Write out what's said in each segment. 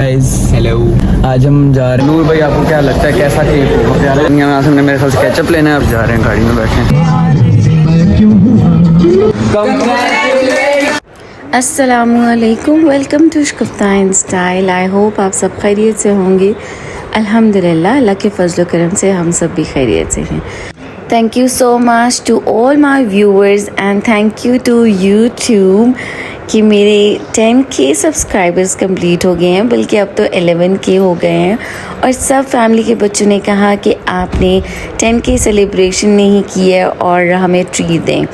Hello, आज हम जा रहे हैं। नूर भाई, आपको क्या लगता है कैसा केक होगा? यहाँ से हमने मेरे ख्याल से केचप लेना है। अब जा रहे हैं, गाड़ी में बैठे हैं। अस्सलामुअलैकुम, welcome to kaftan style. I hope आप सब खैरियत से होंगे। अल्हम्दुलिल्लाह, अल्लाह के फजल करम से हम सब भी खैरियत से हैं। Thank you so much to all my viewers and thank you to YouTube कि मेरे 10K सब्सक्राइबर्स कंप्लीट हो गए हैं, बल्कि अब तो 11K हो गए हैं। और सब फैमिली के बच्चों ने कहा कि आपने 10K सेलिब्रेशन नहीं की है और हमें ट्रीट दें।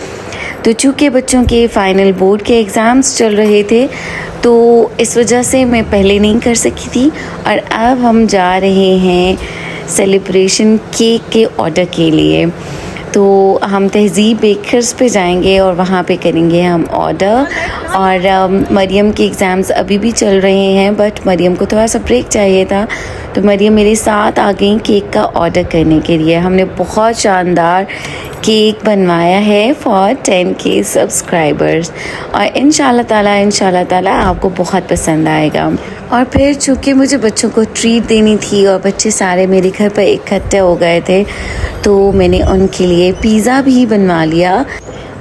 तो चूँकि बच्चों के फ़ाइनल बोर्ड के एग्ज़ाम्स चल रहे थे, तो इस वजह से मैं पहले नहीं कर सकी थी। और अब हम जा रहे हैं सेलिब्रेशन केक के ऑर्डर के लिए। तो हम तहज़ीब बेकर्स पे जाएंगे और वहाँ पे करेंगे हम ऑर्डर। और मरियम के एग्ज़ाम्स अभी भी चल रहे हैं, बट मरियम को थोड़ा सा ब्रेक चाहिए था, तो मरियम मेरे साथ आ गई केक का ऑर्डर करने के लिए। हमने बहुत शानदार केक बनवाया है फॉर 10K सब्सक्राइबर्स और इंशाल्लाह ताला आपको बहुत पसंद आएगा। और फिर चूँकि मुझे बच्चों को ट्रीट देनी थी और बच्चे सारे मेरे घर पर इकट्ठे हो गए थे, तो मैंने उनके लिए पिज़्ज़ा भी बनवा लिया।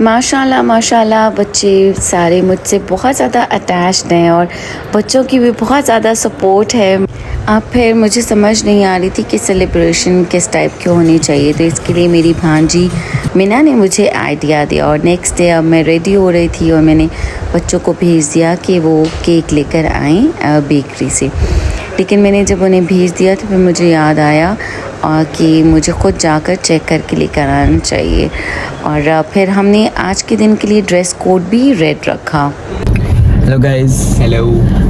माशाल्लाह बच्चे सारे मुझसे बहुत ज़्यादा अटैच्ड हैं और बच्चों की भी बहुत ज़्यादा सपोर्ट है। अब फिर मुझे समझ नहीं आ रही थी कि सेलिब्रेशन किस टाइप की होनी चाहिए, तो इसके लिए मेरी भांजी मिना ने मुझे आइडिया दिया। और नेक्स्ट डे अब मैं रेडी हो रही थी और मैंने बच्चों को भेज दिया कि वो केक लेकर आएँ बेकरी से। लेकिन मैंने जब उन्हें भेज दिया तो फिर मुझे याद आया कि मुझे ख़ुद जाकर चेक करके लेकर आना चाहिए। और फिर हमने आज के दिन के लिए ड्रेस कोड भी रेड रखा। हेलो गाइस,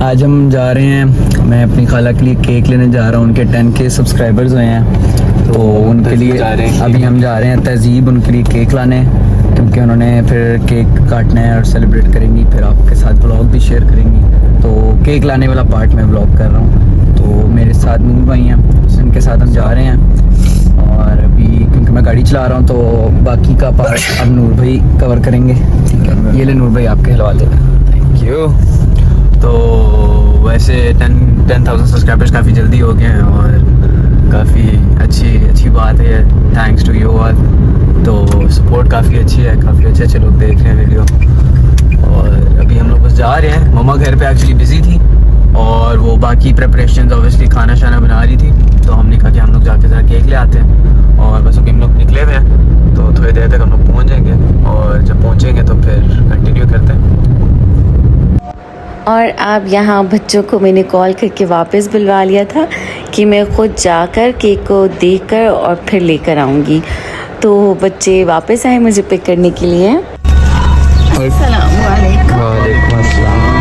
आज हम जा रहे हैं, मैं अपनी खाला के लिए केक लेने जा रहा हूँ। उनके 10K सब्सक्राइबर्स हुए हैं, तो उनके लिए अभी हम जा रहे हैं तहज़ीब उनके लिए केक लाने, क्योंकि उन्होंने फिर केक काटना है और सेलिब्रेट करेंगी। फिर आपके साथ ब्लॉग भी शेयर करेंगी, तो केक लाने वाला पार्ट मैं ब्लॉग कर रहा हूँ। तो मेरे साथ नूर भाई हैं, उनके साथ हम जा रहे हैं। और अभी क्योंकि मैं गाड़ी चला रहा हूँ, तो बाकी का पार्ट अब नूर भाई कवर करेंगे। ठीक है, ये ले नूर भाई आपके हवाले। Thank you. तो वैसे 10,000 सब्सक्राइबर्स काफ़ी जल्दी हो गए हैं और काफ़ी अच्छी बात है। Thanks to you all. तो सपोर्ट काफ़ी अच्छी है, काफ़ी अच्छे लोग देख रहे हैं वीडियो। और अभी हम लोग बस जा रहे हैं। मम्मा घर पे एक्चुअली बिज़ी थी और वो बाकी प्रिपरेशंस ऑब्वियसली खाना शाना बना रही थी, तो हमने कहा कि हम लोग जाके ज़रा केक ले आते हैं। और बस अभी हम लोग निकले हुए हैं, तो थोड़ी देर तक हम लोग पहुँच जाएंगे और जब पहुँचेंगे तो फिर कंटिन्यू करते हैं। और अब यहाँ बच्चों को मैंने कॉल करके वापस बुलवा लिया था कि मैं ख़ुद जाकर केक को देखकर और फिर लेकर आऊँगी। तो बच्चे वापस आए मुझे पिक करने के लिए। वालेकुम अस्सलाम।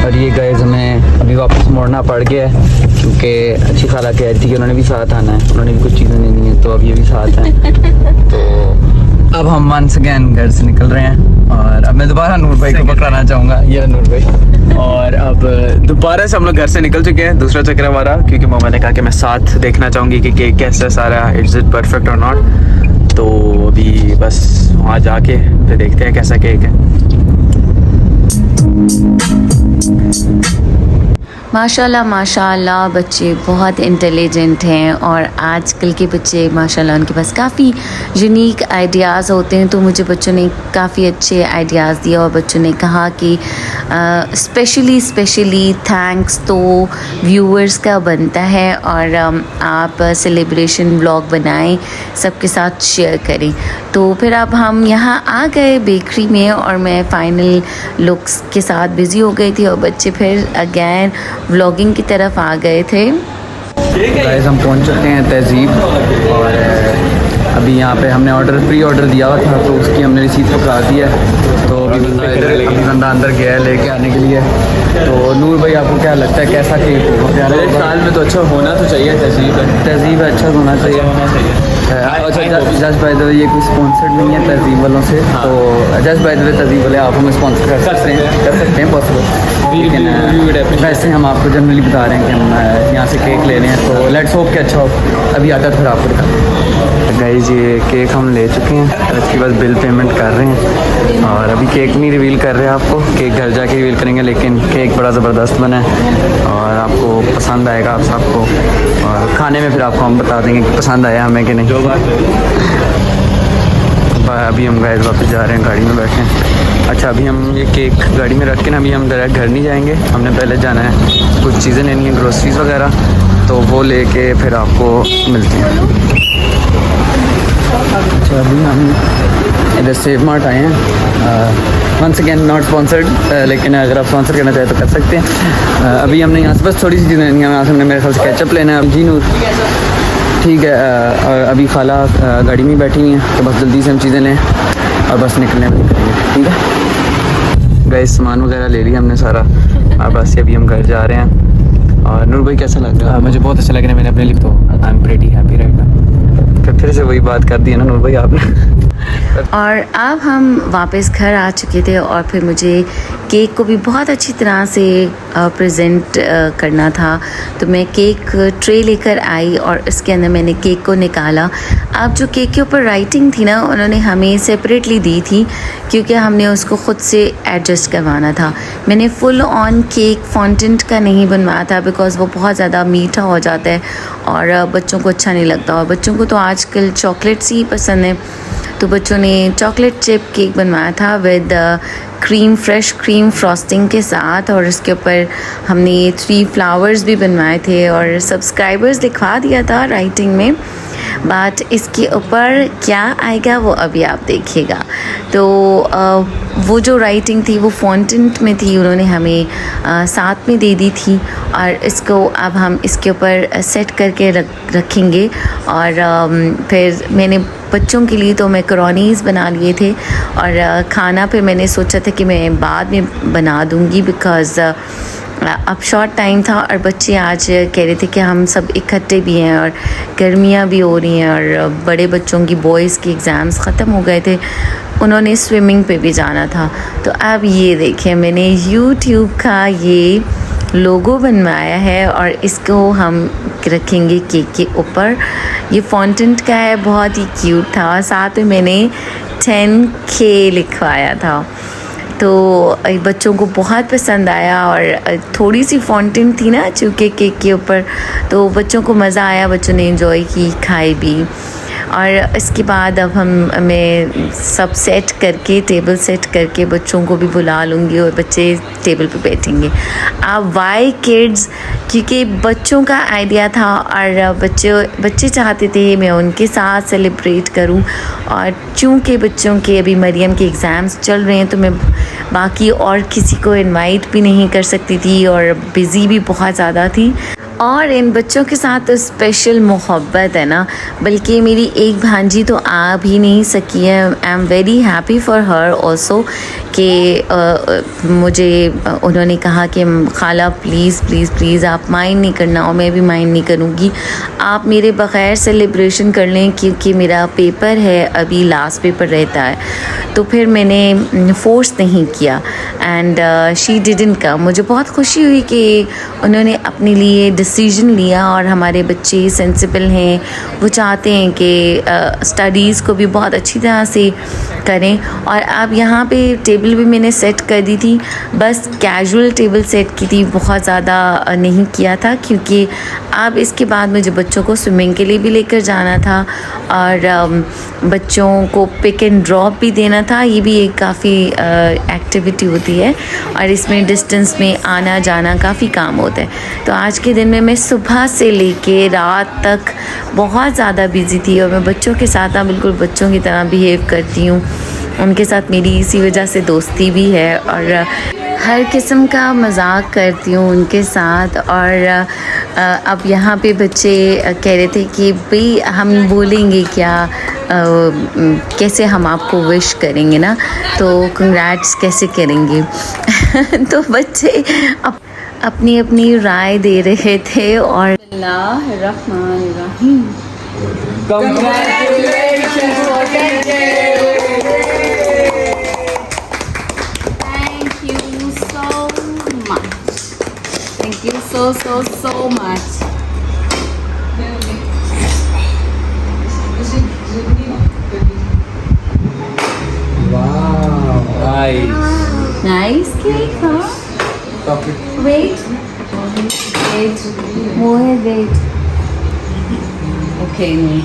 और ये गाइस हमें अभी वापस मोड़ना पड़ गया है, क्योंकि अच्छी खाला कह रही थी कि उन्होंने भी साथ आना है, उन्होंने भी कुछ चीज़ें लेनी है, तो अब ये भी साथ हैं। तो अब हम वंस अगेन घर से निकल रहे हैं। और अब मैं दोबारा नूर भाई को पकड़ाना चाहूँगा। ये नूर भाई। और अब दोबारा से हम लोग घर से निकल चुके हैं, दूसरा चक्कर हमारा, क्योंकि मम्मा ने कहा कि मैं साथ देखना चाहूँगी कि केक कैसा सारा, इट्स इट परफेक्ट और नॉट। तो अभी बस वहाँ जाके फिर देखते हैं कैसा केक है। माशाल्लाह बच्चे बहुत इंटेलिजेंट हैं और आजकल के बच्चे माशाल्लाह उनके पास काफ़ी यूनिक आइडियाज़ होते हैं। तो मुझे बच्चों ने काफ़ी अच्छे आइडियाज़ दिया और बच्चों ने कहा कि स्पेशली थैंक्स तो व्यूअर्स का बनता है और आप सेलिब्रेशन व्लॉग बनाएं, सबके साथ शेयर करें। तो फिर अब हम यहाँ आ गए बेकरी में और मैं फ़ाइनल लुक्स के साथ बिज़ी हो गई थी और बच्चे फिर अगैन व्लॉगिंग की तरफ आ गए थे। गाइस, हम पहुंच चुके हैं तहज़ीब और अभी यहाँ पे हमने प्री ऑर्डर दिया हुआ था, तो उसकी हमने रिसीट पकड़ा दी है। तो अभी बंदा अंदर गया है लेके आने के लिए। तो नूर भाई, आपको क्या लगता है कैसा केक होगा? मेरे ख्याल में तो अच्छा होना तो चाहिए। तहज़ीब अच्छा होना चाहिए। अच्छा, जस्ट बाय द वे ये कोई स्पॉन्सर्ड नहीं है तहज़ीब वालों से। तो जस्ट बाय द वे तहज़ीब वाले आप हमें स्पॉन्सर कर सकते हैं पॉसिबल। लेकिन वैसे हम आपको जनरली बता रहे हैं कि हम यहाँ से केक ले रहे हैं, तो लेट्स होप कि अच्छा हो। अभी आता है फिर आपको दिखा। गाइस ये केक हम ले चुके हैं, तो इसके बाद बिल पेमेंट कर रहे हैं और अभी केक नहीं रिवील कर रहे आपको, केक घर जाके रिवील करेंगे। लेकिन केक बड़ा ज़बरदस्त बना है और आपको पसंद आएगा आप सबको, और खाने में फिर आपको हम बता देंगे कि पसंद आया हमें कि नहीं। अभी हम गाइस वापस जा रहे हैं, गाड़ी में बैठे हैं। अच्छा अभी हम ये केक गाड़ी में रख के ना अभी हम डायरेक्ट घर नहीं जाएंगे, हमने पहले जाना है कुछ चीज़ें लेनी है, ग्रोसरीज वगैरह, तो वो लेके फिर आपको मिलते हैं। अच्छा अभी हम इधर सेव मार्ट आए हैं, वंस अगेन नॉट स्पॉन्सर्ड, लेकिन अगर आप स्पॉन्सर करना चाहें तो कर सकते हैं। अभी हमने यहाँ से बस थोड़ी सी चीज़ें लेनी है, यहाँ से हमने मेरे ख्याल से केचप लेना है। जी नूर ठीक है, और अभी खाला गाड़ी में बैठी हुई हैं, तो बस जल्दी से हम चीज़ें लें और बस निकलने वाली करेंगे, ठीक है। गैस सामान वगैरह ले लिया हमने सारा, और बस अभी हम घर जा रहे हैं। और नूर भाई कैसा लग रहा है? मुझे बहुत अच्छा लग रहा है, मैंने अपने लिए तो I am pretty happy right now. फिर से वही बात कर दी है ना नूर भाई आपने। और अब हम वापस घर आ चुके थे और फिर मुझे केक को भी बहुत अच्छी तरह से प्रेजेंट करना था, तो मैं केक ट्रे लेकर आई और इसके अंदर मैंने केक को निकाला। अब जो केक के ऊपर राइटिंग थी ना, उन्होंने हमें सेपरेटली दी थी क्योंकि हमने उसको ख़ुद से एडजस्ट करवाना था। मैंने फुल ऑन केक फॉन्टेंट का नहीं बनवाया था बिकॉज़ वो बहुत ज़्यादा मीठा हो जाता है और बच्चों को अच्छा नहीं लगता, और बच्चों को तो आजकल चॉकलेट्स ही पसंद है। तो बच्चों ने चॉकलेट चिप केक बनवाया था with cream, fresh cream frosting के साथ, और इसके ऊपर हमने 3 फ्लावर्स भी बनवाए थे और सब्सक्राइबर्स लिखवा दिया था राइटिंग में, बट इसके ऊपर क्या आएगा वो अभी आप देखिएगा। तो वो जो राइटिंग थी वो फॉन्टेंट में थी, उन्होंने हमें साथ में दे दी थी, और इसको अब हम इसके ऊपर सेट करके रखेंगे। और फिर मैंने बच्चों के लिए तो मैकरोनीज़ बना लिए थे, और खाना फिर मैंने सोचा था कि मैं बाद में बना दूँगी बिकॉज़ अब शॉर्ट टाइम था और बच्चे आज कह रहे थे कि हम सब इकट्ठे भी हैं और गर्मियाँ भी हो रही हैं, और बड़े बच्चों की बॉयज़ की एग्ज़ाम्स ख़त्म हो गए थे, उन्होंने स्विमिंग पे भी जाना था। तो अब ये देखें मैंने यूट्यूब का ये लोगो बनवाया है और इसको हम रखेंगे केक के ऊपर। ये फॉन्टेंट का है, बहुत ही क्यूट था, और साथ में मैंने 10K लिखवाया था, तो बच्चों को बहुत पसंद आया। और थोड़ी सी फॉन्टेंट थी ना चूँकि केक के ऊपर, तो बच्चों को मज़ा आया, बच्चों ने एंजॉय की, खाई भी। और इसके बाद अब मैं सब सेट करके, टेबल सेट करके बच्चों को भी बुला लूँगी और बच्चे टेबल पे बैठेंगे। अब वाई किड्स, क्योंकि बच्चों का आइडिया था और बच्चे चाहते थे मैं उनके साथ सेलिब्रेट करूं, और चूँकि बच्चों के अभी मरियम के एग्ज़ाम्स चल रहे हैं तो मैं बाकी और किसी को इनवाइट भी नहीं कर सकती थी और बिज़ी भी बहुत ज़्यादा थी। और इन बच्चों के साथ तो स्पेशल मोहब्बत है ना, बल्कि मेरी एक भांजी तो आ भी नहीं सकी है। I am very happy for her also कि मुझे उन्होंने कहा कि खाला प्लीज़ प्लीज़ प्लीज़ आप माइंड नहीं करना, और मैं भी माइंड नहीं करूँगी, आप मेरे बग़ैर सेलिब्रेशन कर लें क्योंकि मेरा पेपर है, अभी लास्ट पेपर रहता है। तो फिर मैंने फोर्स नहीं किया एंड शी डिडंट कम। मुझे बहुत खुशी हुई कि उन्होंने अपने लिए डिसीजन लिया, और हमारे बच्चे सेंसिबल हैं, वो चाहते हैं कि स्टडीज़ को भी बहुत अच्छी तरह से करें। और अब यहाँ पे टेबल भी मैंने सेट कर दी थी, बस कैजुअल टेबल सेट की थी, बहुत ज़्यादा नहीं किया था क्योंकि अब इसके बाद मुझे बच्चों को स्विमिंग के लिए भी लेकर जाना था और बच्चों को पिक एंड ड्रॉप भी देना था। ये भी एक काफ़ी एक्टिविटी होती है और इसमें डिस्टेंस में आना जाना काफ़ी काम होता है। तो आज के दिन में मैं सुबह से लेके रात तक बहुत ज़्यादा बिज़ी थी, और मैं बच्चों के साथ बिल्कुल बच्चों की तरह बिहेव करती हूँ, उनके साथ मेरी इसी वजह से दोस्ती भी है और हर किस्म का मजाक करती हूँ उनके साथ। और अब यहाँ पे बच्चे कह रहे थे कि भाई हम बोलेंगे क्या, कैसे हम आपको विश करेंगे ना, तो कंग्रेट्स कैसे करेंगे तो बच्चे अपनी अपनी राय दे रहे थे। और अल्लाह रहमान रहीम, Thank you so much. Nice cake, huh? Wait. Wait. More wait. Okay, no.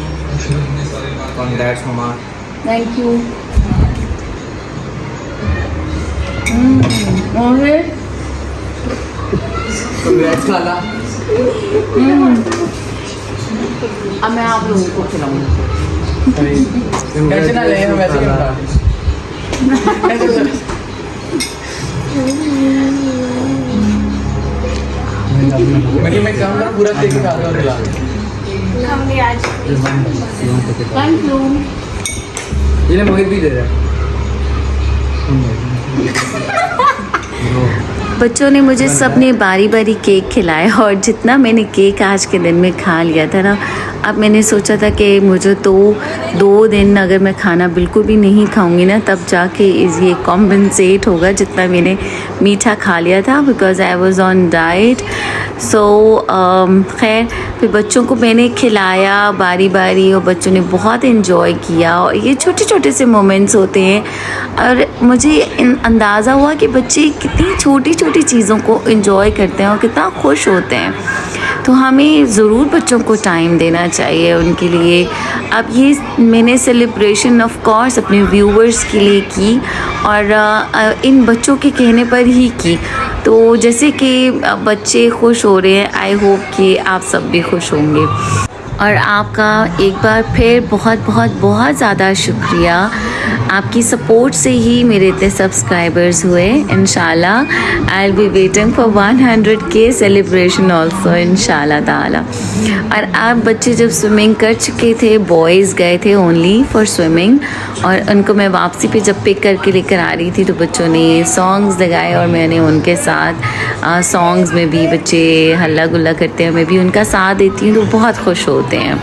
Congrats, Mama. Thank you. More. Congrats, Kala. अब मैं आप लोगों को खिलाऊंगी. टेंशन ना ले, हम वैसे ही होगा. मैं काम ना पूरा देख के खा रहा हूँ. Thank you. ये ले मोहित भी दे रहा है. बच्चों ने मुझे सबने बारी बारी केक खिलाया और जितना मैंने केक आज के दिन में खा लिया था ना, अब मैंने सोचा था कि मुझे तो 2 दिन अगर मैं खाना बिल्कुल भी नहीं खाऊंगी ना, तब जाके ये कॉम्पनसेट होगा जितना मैंने मीठा खा लिया था, because I was on diet. So खैर फिर बच्चों को मैंने खिलाया बारी बारी और बच्चों ने बहुत इन्जॉय किया. और ये छोटे छोटे से मोमेंट्स होते हैं और मुझे अंदाज़ा हुआ कि बच्चे कितनी छोटी छोटी चीज़ों को इन्जॉय करते हैं और कितना खुश होते हैं. तो हमें ज़रूर बच्चों को टाइम देना चाहिए उनके लिए. अब ये मैंने सेलिब्रेशन ऑफ कोर्स अपने व्यूवर्स के लिए की और इन बच्चों के कहने पर ही की. तो जैसे कि बच्चे खुश हो रहे हैं, आई होप कि आप सब भी खुश होंगे. और आपका एक बार फिर बहुत बहुत बहुत ज़्यादा शुक्रिया. आपकी सपोर्ट से ही मेरे इतने सब्सक्राइबर्स हुए. इंशाल्लाह I will be waiting for 100K celebration also इंशाल्लाह ताला. और आप बच्चे जब स्विमिंग कर चुके थे, बॉयज़ गए थे ओनली फॉर स्विमिंग, और उनको मैं वापसी पे जब पिक करके लेकर आ रही थी तो बच्चों ने सॉन्ग्स लगाए और मैंने उनके साथ सॉन्ग्स में भी बच्चे हल्ला गुल्ला करते हैं, मैं भी उनका साथ देती हूँ तो बहुत खुश होते हैं.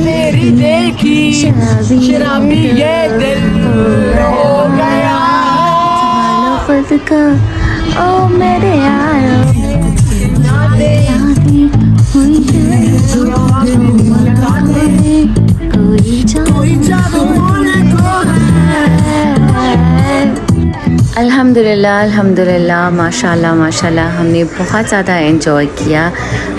तेरी देखी शराबी ये दिल हो गया. खुद का ओ मेरे यारो कोई जादू अल्हम्दुलिल्लाह अल्हम्दुलिल्लाह माशाल्लाह माशाल्लाह हमने बहुत ज़्यादा एंजॉय किया.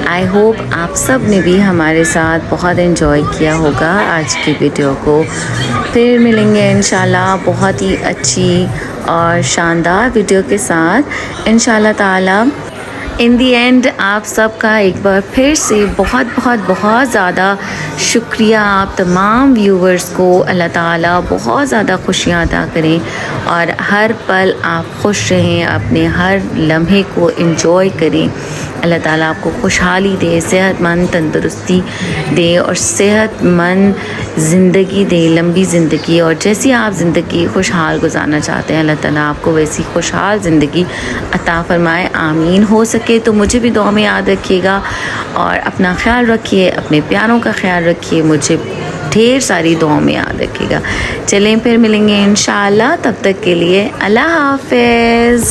आई होप आप सब ने भी हमारे साथ बहुत एंजॉय किया होगा आज की वीडियो को. फिर मिलेंगे इंशाल्लाह बहुत ही अच्छी और शानदार वीडियो के साथ इंशाल्लाह ताला. इन दी एंड आप सबका एक बार फिर से बहुत बहुत बहुत ज़्यादा शुक्रिया. आप तमाम व्यूवर्स को अल्लाह ताला बहुत ज़्यादा खुशियाँ अता करें और हर पल आप खुश रहें, अपने हर लम्हे को एंजॉय करें. अल्लाह ताला आपको खुशहाली दे, सेहतमंद तंदुरुस्ती दे और सेहतमंद ज़िंदगी दे, लंबी ज़िंदगी. और जैसी आप ज़िंदगी खुशहाल गुजारना चाहते हैं, अल्लाह ताला आपको वैसी खुशहाल ज़िंदगी अता फ़रमाए. आमीन. हो सके तो मुझे भी दुआ में याद रखिएगा और अपना ख्याल रखिए, अपने प्यारों का ख्याल रखिए, मुझे ढेर सारी दुआओं में याद रखिएगा. चलें फिर मिलेंगे इंशाअल्लाह. तब तक के लिए अल्लाह हाफ़िज़.